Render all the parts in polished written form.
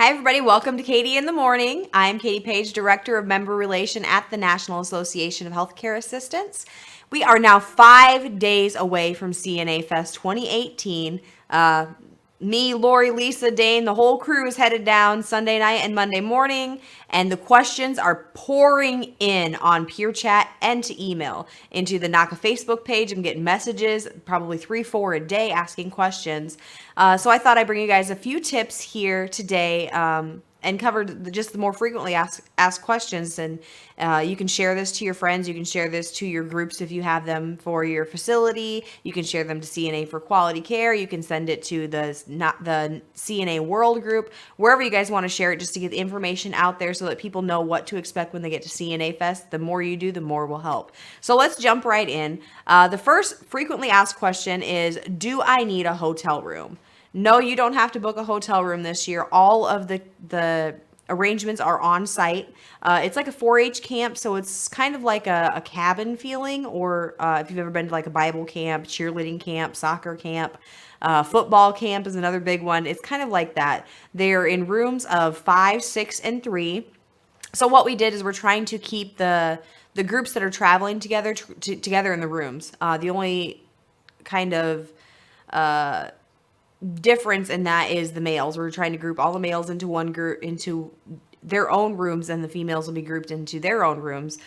Hi, everybody. Welcome to Katie in the Morning. I'm Katie Page, Director of Member Relation at the National Association of Healthcare Assistants. We are now 5 days away from CNA Fest 2018. Me, Lori, Lisa, Dane, the whole crew is headed down Sunday night and Monday morning, and the questions are pouring in on Peer Chat and to email into the NACA Facebook page. I'm getting messages, probably 3-4 a day, asking questions. So I thought I'd bring you guys a few tips here today and cover just the more frequently asked questions. And you can share this to your friends. You can share this to your groups if you have them for your facility. You can share them to CNA for Quality Care. You can send it to the CNA World group, wherever you guys want to share it, just to get the information out there so that people know what to expect when they get to CNA Fest. The more you do, the more will help. So let's jump right in. The first frequently asked question is, do I need a hotel room? No, you don't have to book a hotel room this year. All of the arrangements are on site. It's like a 4-H camp, so it's kind of like a cabin feeling, or if you've ever been to like a Bible camp, cheerleading camp, soccer camp, football camp is another big one. It's kind of like that. They're in rooms of 5, 6, and 3. So what we did is we're trying to keep the groups that are traveling together together in the rooms. The only kind of difference in that is the males. We're trying to group all the males into one group, into their own rooms, and the females will be grouped into their own rooms,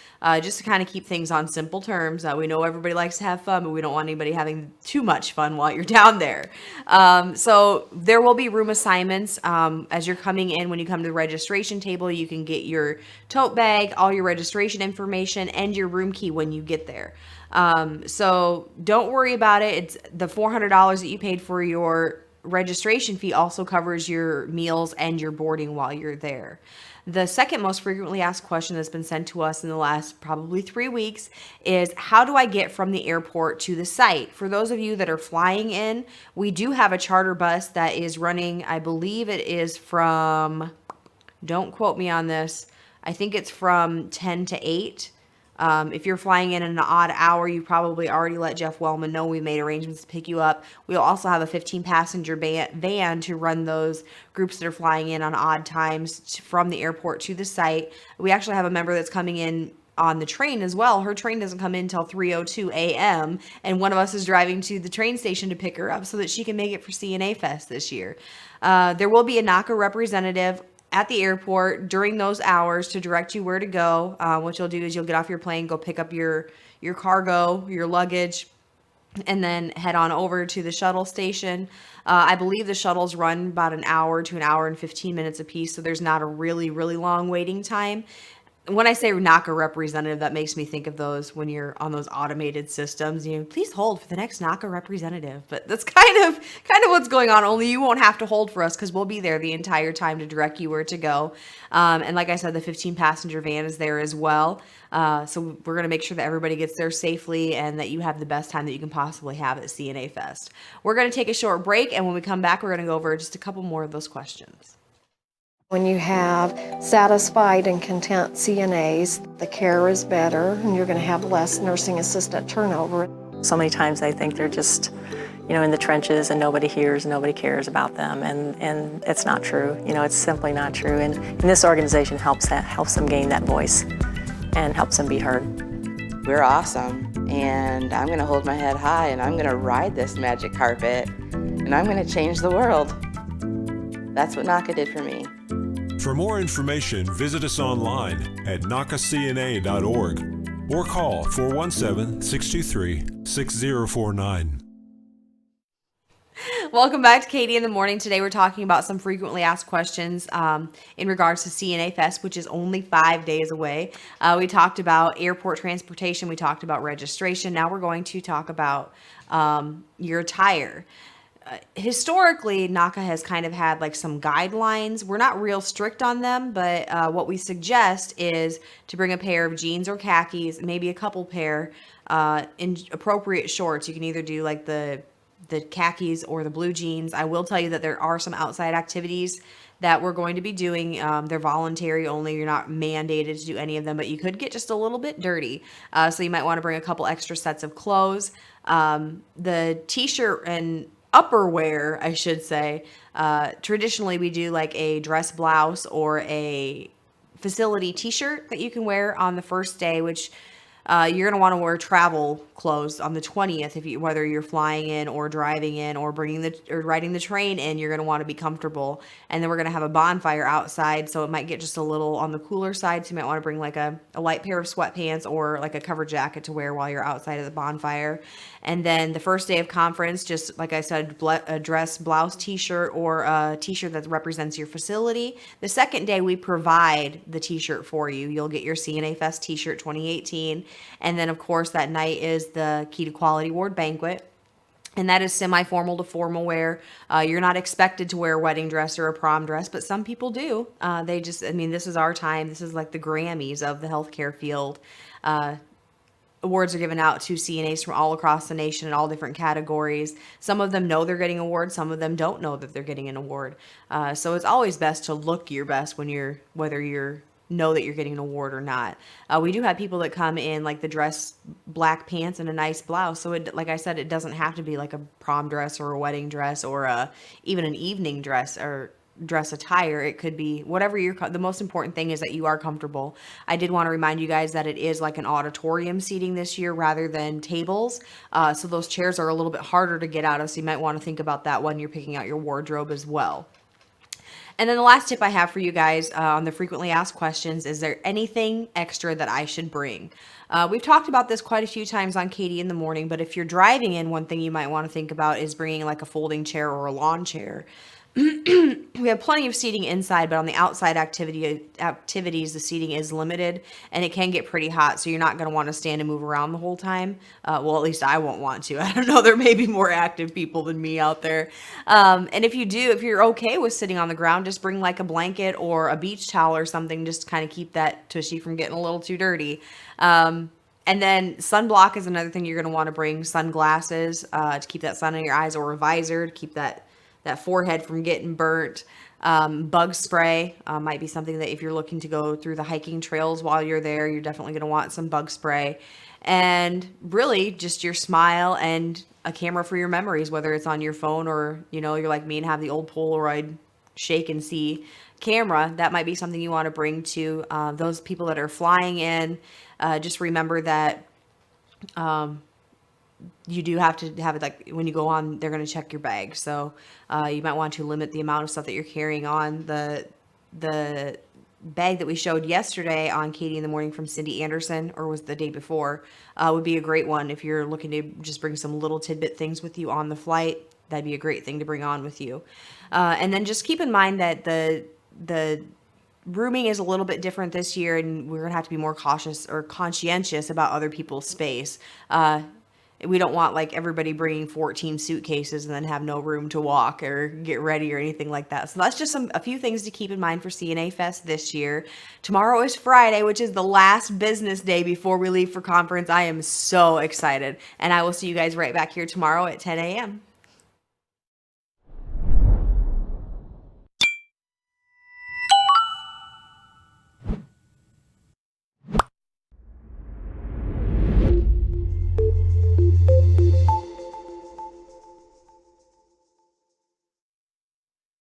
just to kind of keep things on simple terms. We know everybody likes to have fun, but we don't want anybody having too much fun while you're down there. So there will be room assignments as you're coming in. When you come to the registration table, you can get your tote bag, all your registration information, and your room key when you get there. So don't worry about it. It's the $400 that you paid for your registration fee also covers your meals and your boarding while you're there. The second most frequently asked question that's been sent to us in the last probably 3 weeks is, how do I get from the airport to the site? For those of you that are flying in, we do have a charter bus that is running, I believe it is from, don't quote me on this, I think it's from 10 to 8. If you're flying in an odd hour, you probably already let Jeff Wellman know. We made arrangements to pick you up. We'll also have a 15-passenger van to run those groups that are flying in on odd times from the airport to the site. We actually have a member that's coming in on the train as well. Her train doesn't come in until 3:02 a.m. and one of us is driving to the train station to pick her up so that she can make it for CNA Fest this year. There will be a NACA representative at the airport during those hours to direct you where to go. What you'll do is you'll get off your plane, go pick up your cargo, your luggage, and then head on over to the shuttle station. I believe the shuttles run about an hour to an hour and 15 minutes a piece, so there's not a really, really long waiting time. When I say NACA representative, that makes me think of those when you're on those automated systems. You know, please hold for the next NACA representative. But that's kind of what's going on. Only you won't have to hold for us because we'll be there the entire time to direct you where to go. And like I said, the 15-passenger van is there as well. So we're going to make sure that everybody gets there safely and that you have the best time that you can possibly have at CNA Fest. We're going to take a short break, and when we come back, we're going to go over just a couple more of those questions. When you have satisfied and content CNAs, the care is better and you're going to have less nursing assistant turnover. So many times I think they're just, in the trenches and nobody hears and nobody cares about them, and it's not true. It's simply not true. And this organization helps them gain that voice and helps them be heard. We're awesome, and I'm going to hold my head high and I'm going to ride this magic carpet and I'm going to change the world. That's what NACA did for me. For more information, visit us online at nacacna.org or call 417-623-6049. Welcome back to Katie in the Morning. Today we're talking about some frequently asked questions in regards to CNA Fest, which is only 5 days away. We talked about airport transportation. We talked about registration. Now we're going to talk about your attire. Historically, NACA has kind of had like some guidelines. We're not real strict on them, but what we suggest is to bring a pair of jeans or khakis, maybe a couple pair in appropriate shorts. You can either do like the khakis or the blue jeans. I will tell you that there are some outside activities that we're going to be doing. They're voluntary only. You're not mandated to do any of them, but you could get just a little bit dirty. So you might want to bring a couple extra sets of clothes. The t-shirt and upperwear, I should say. Traditionally, we do like a dress blouse or a facility t-shirt that you can wear on the first day, which you're going to want to wear travel clothes on the 20th, if you, whether you're flying in or driving in or riding the train in. You're going to want to be comfortable. And then we're going to have a bonfire outside, so it might get just a little on the cooler side, so you might want to bring like a light pair of sweatpants or like a cover jacket to wear while you're outside of the bonfire. And then the first day of conference, just like I said, a dress, blouse, t-shirt, or a t-shirt that represents your facility. The second day, we provide the t-shirt for you. You'll get your CNA Fest t-shirt 2018. And then, of course, that night is the Key to Quality Award banquet. And that is semi-formal to formal wear. You're not expected to wear a wedding dress or a prom dress, but some people do. This is our time. This is like the Grammys of the healthcare field. Awards are given out to CNAs from all across the nation in all different categories. Some of them know they're getting awards. Some of them don't know that they're getting an award. So it's always best to look your best whether you're know that you're getting an award or not. We do have people that come in like the dress, black pants and a nice blouse. So like I said, it doesn't have to be like a prom dress or a wedding dress or even an evening dress or dress attire. It could be whatever the most important thing is that you are comfortable. I did want to remind you guys that it is like an auditorium seating this year rather than tables. So those chairs are a little bit harder to get out of. So you might want to think about that when you're picking out your wardrobe as well. And then the last tip I have for you guys on the frequently asked questions, is there anything extra that I should bring? We've talked about this quite a few times on Katie in the Morning, but if you're driving in, one thing you might want to think about is bringing like a folding chair or a lawn chair. We have plenty of seating inside, but on the outside activities, the seating is limited and it can get pretty hot. So you're not going to want to stand and move around the whole time. Well, at least I won't want to. I don't know. There may be more active people than me out there. And if you're okay with sitting on the ground, just bring like a blanket or a beach towel or something, just to kind of keep that tushy from getting a little too dirty. And then sunblock is another thing you're going to want to bring. Sunglasses to keep that sun in your eyes, or a visor to keep that forehead from getting burnt. Bug spray might be something that if you're looking to go through the hiking trails while you're there, you're definitely going to want some bug spray. And really just your smile and a camera for your memories, whether it's on your phone or, you're like me and have the old Polaroid shake and see camera. That might be something you want to bring to those people that are flying in. Just remember that you do have to have it, like when you go on, they're going to check your bag. So you might want to limit the amount of stuff that you're carrying on. The bag that we showed yesterday on Katie in the Morning from Cindy Anderson, or was the day before, would be a great one if you're looking to just bring some little tidbit things with you on the flight. That'd be a great thing to bring on with you. And then just keep in mind that the rooming is a little bit different this year, and we're going to have to be more cautious or conscientious about other people's space. We don't want like everybody bringing 14 suitcases and then have no room to walk or get ready or anything like that. So that's just a few things to keep in mind for CNA Fest this year. Tomorrow is Friday, which is the last business day before we leave for conference. I am so excited, and I will see you guys right back here tomorrow at 10 a.m.